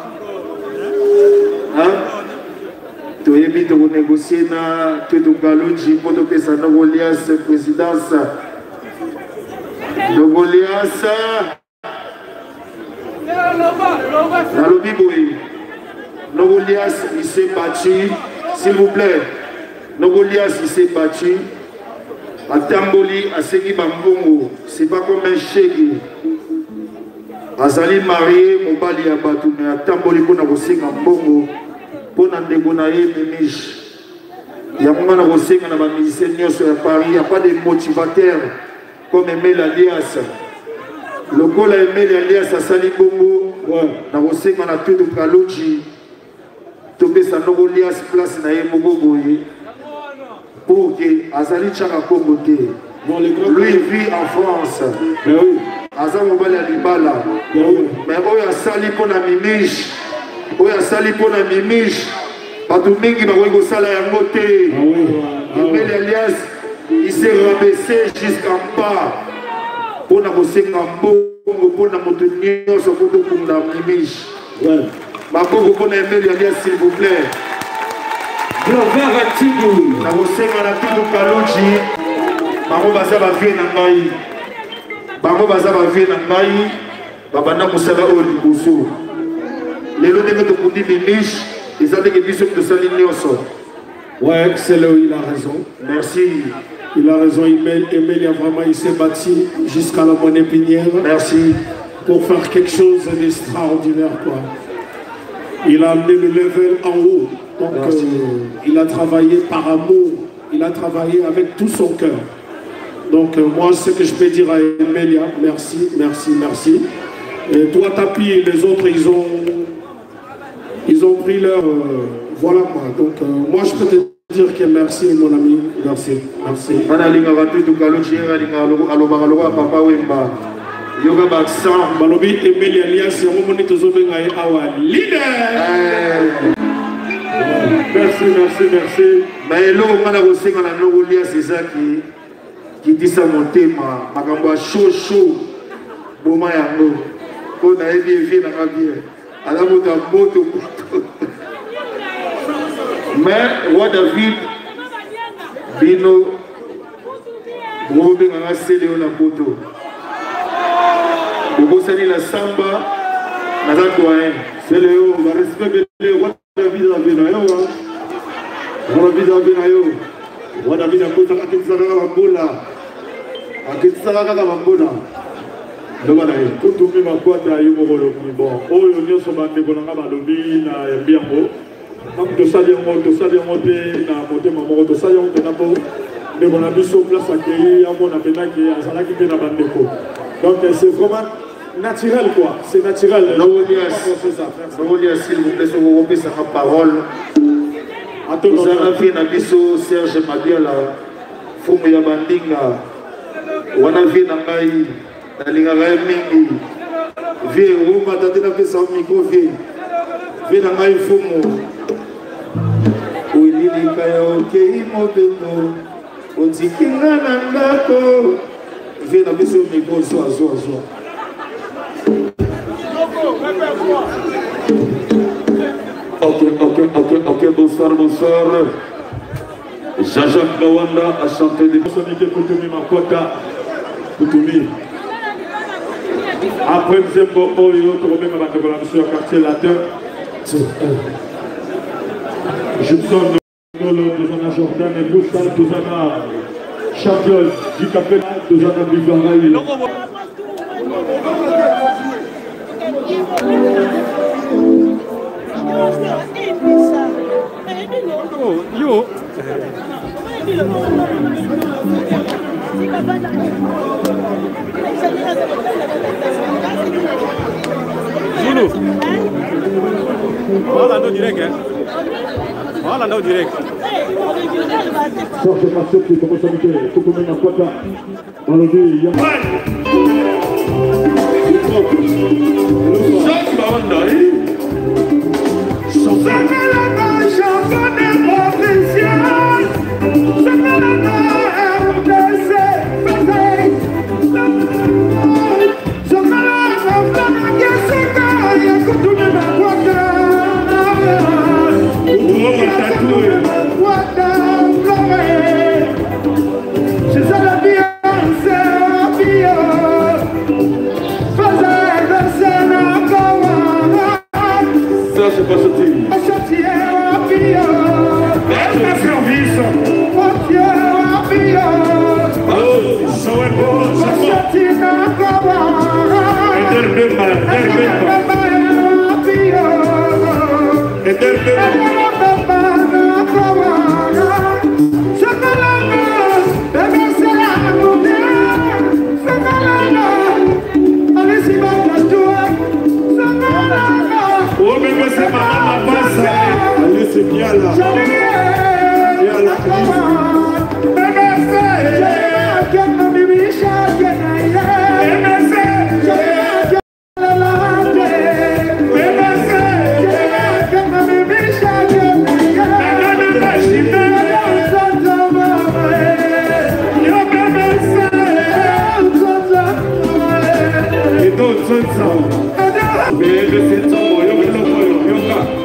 Tu es mis de négocier na tout le galonji pour te faire ça, alias, présidence. Alias, dans le bibouille. Alias, il s'est battu, s'il vous plaît. Nogolias il s'est battu. À Tamboli, à Segui Bambongo, c'est pas comme un chèque. Azali marié, mon bali a battu, mais à Tamboli, pour nous aussi un bongo, pour nous dégonailler mes miches. Il y a un moment où on a un musicien à Paris, il n'y a pas de motivateur comme Aimé l'Alias. Le col a Aimé l'Alias à Sali Bongo, on a tout le Kaloji. Tobé sa Nogolias place na Yemogo. Pour que Azali Tchaka Kongote, lui vit en France. Azali Mobali Alibala. Mais Oya Sali Pona Mimish. Oya Sali Pona Mimish. Patumingi Bagogo Sala Yangote. Emile Elias, il s'est rabaissé jusqu'en bas. Pour na Kosenga Mbongo, pour na Motenio, sur Koto Kunda Mimish. Bagogo Pona Emile Elias, s'il vous plaît. Glover à Tigou. Na Kosenga na Tigou Kalouchi. bango baza bavie na ngai bango baza bavie na ngai babanda mosala oyo liboso lelo ndenge tokundi mimish eza ndenge biso tosali nyonso. Ouais, excellent, il a raison. Merci. Il a raison, Emelia vraiment il s'est battu jusqu'à la monnaie pinière. Merci. Pour faire quelque chose d'extraordinaire quoi. Il a amené le level en haut. Donc il a travaillé par amour. Il a travaillé avec tout son cœur. Donc moi ce que je peux dire à Emelia, merci, merci, merci. Et toi Tapi, les autres ils ont pris leur voilà quoi. Donc moi je peux te dire que merci mon ami, merci, merci. Yoga Baksan, Balobi Emelia Alias, Romoni Tozobenga Awa leader. Merci, merci, merci. Mais là, on a aussi un nouveau lien, c'est ça qui dit ça mon thème. Makambo chaud, chaud. Boma yango. On a élevé dans la vie. Alors on a moto. Mais roi David, Bino, Robin a scellé la moto. Vous savez la samba, la doyen. C'est le haut, on va respecter le roi David à Benayo. Roi David à Benayo. Roi David a posé à Kitsara Bambola. À Kitsara Bambola. Donc voilà, quand on met ma boîte à Yumoro, bon, oh, on y a son bande de Bonanga Balobi, na Yambiamo. Quand tu sali en mode, na monté maman, tu sali en mode, de mon ami sur place à Kéry, à mon appena qui est à Salaki de la bande de Co. Donc c'est vraiment naturel quoi, c'est naturel. Non, s'il vous plaît, vous rompez sa parole. Vous avez fait un biseau, Serge Madiala, Fumu Yabandinga, Wanavi Nangai, Nalingaray Mingi, Vie, Ruma, Tatina fait son micro, Vie Nangai Fumu, Ouili Kayo, Kei Mobeno, Otikinga Nandako, Vie Nangai son micro, Soa. Ok, bonsoir. Jean-Jacques Nawanda a chanté des chansons pour Toumi Makota. Après, nous avons trouvé ma mission au quartier latin. Je donne Dozana Jordan et Boussal, Dozana champion du Capel, Dozana Bivaraï. Yo. Zulu. Voilà, no direct, hein. Voilà, no direct. Sorte de qui commence à lutter, tout comme une quota. Dans le deux, il y a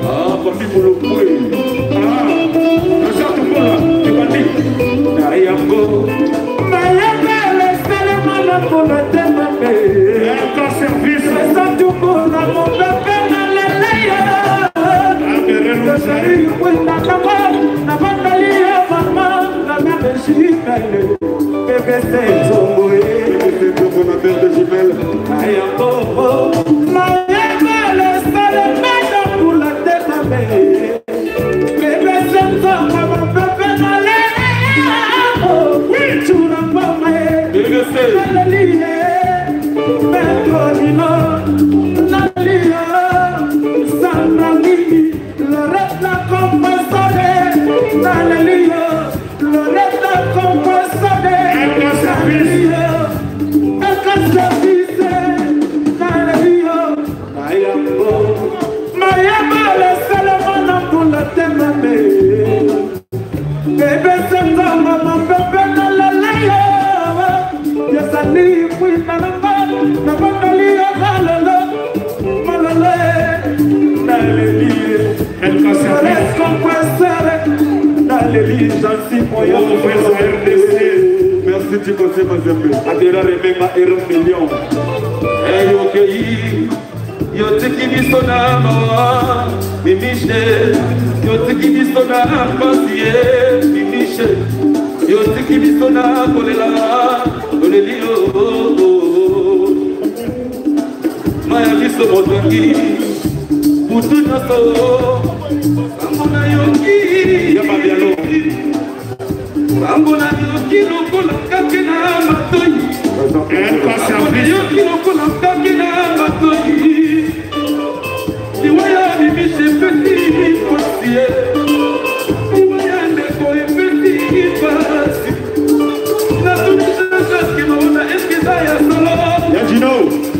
Ah, Merci du conseil, Mazembe. Adela Remema et 1 million. Hey, ok. Yo tiki bisona mawa, mimishe. Yo tiki bisona pasiye, mimishe. Yo tiki bisona kolela, kolelio. Maya biso motongi, putu nyoso. Amona yoki, yaba bialo. Amona yoki lokola kakena matoi. Amona yoki lokola kakena matoi. Iwaya mimishe petit potier. Iwaya ndeko petit pasi. Na tunisha jaski maona eskiza ya solo. Yajino.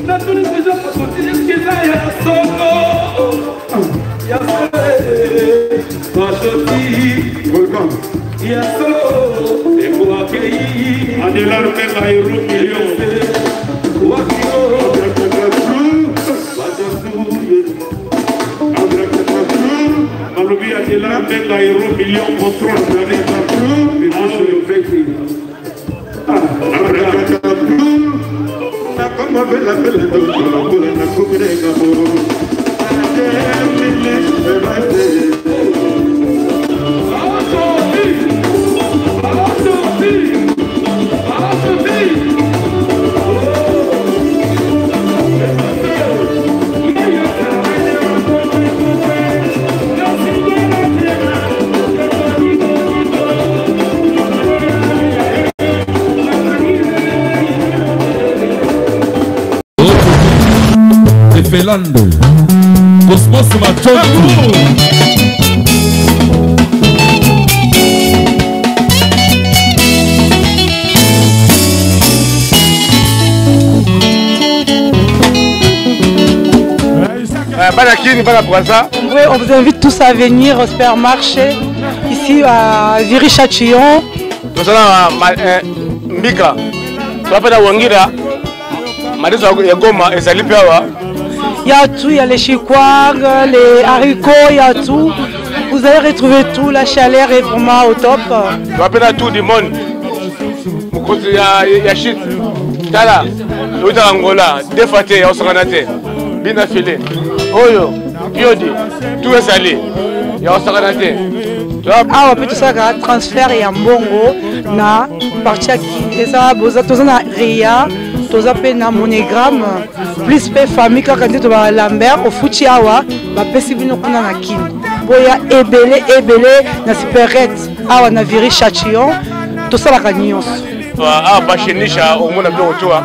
Na tunisha jaski eskiza ya solo. Ya solo. Machoti. Volcan. Ya solo. Eko akei. Adela Remema et 1 million. Wakio. Malobi Adela Remema et 1 million pour 3 années. Et moi je le fais. Comme avec la belle de la coupe de Gabo. Belando Cosmos Machoku. Oui, on vous invite tous à venir au supermarché ici à Viry-Châtillon. Mbika, tu appelles à Wangira, Madison Yagoma et Salipiawa. Il y a tout, il y a les chikwag, les haricots, il y a tout. Vous allez retrouver tout, la chaleur est vraiment au top. Tu appelles à tout du monde. Il y a shit. Tala, l'autre Angola, défaté, on se renate. Bien affilé. Oyo, Biodi, tout est salé. Il y a on se renate. Ah, on peut tout ça, transfert et un bongo, na partie qui et ça, vous êtes tous en Ria. Tous appels na monogramme plus pe famille quand tu vas Lambert au Futiawa va pesibino kuna na kin boya ebele na superette awa na Viry-Châtillon tout ça la kanyos ah ba chenisha au mona bien autour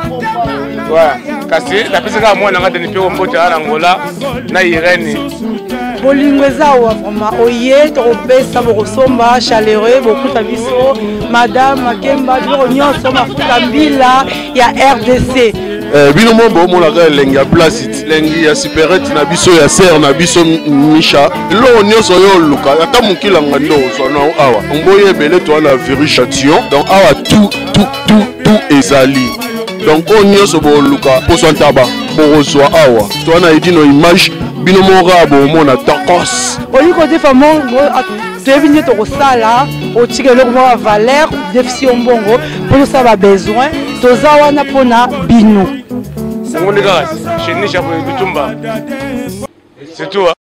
ouais kasi la pesa ka mwana ngade ni pe o mbota ala ngola na Irene bolingweza wa vraiment oye to pesa bo somba chaleureux beaucoup ta biso madame Makemba biro nyonso mafuta mbila ya RDC bino mombo molaka elengi ya place elengi ya superette na biso ya ser na biso Misha lo nyonso yo luka ata mokila ngando zwana awa mboye ebele to na Viry-Châtillon donc awa tout ezali donc on nyonso bo luka poso ntaba borozwa awa to na edino image bino mora bo mona tacos oli ko defa mongo devine to sala o tikelo ko valeur déficit mbongo pour ça va besoin toza wana pona bino on est là chez Nisha pour Bitumba c'est tout.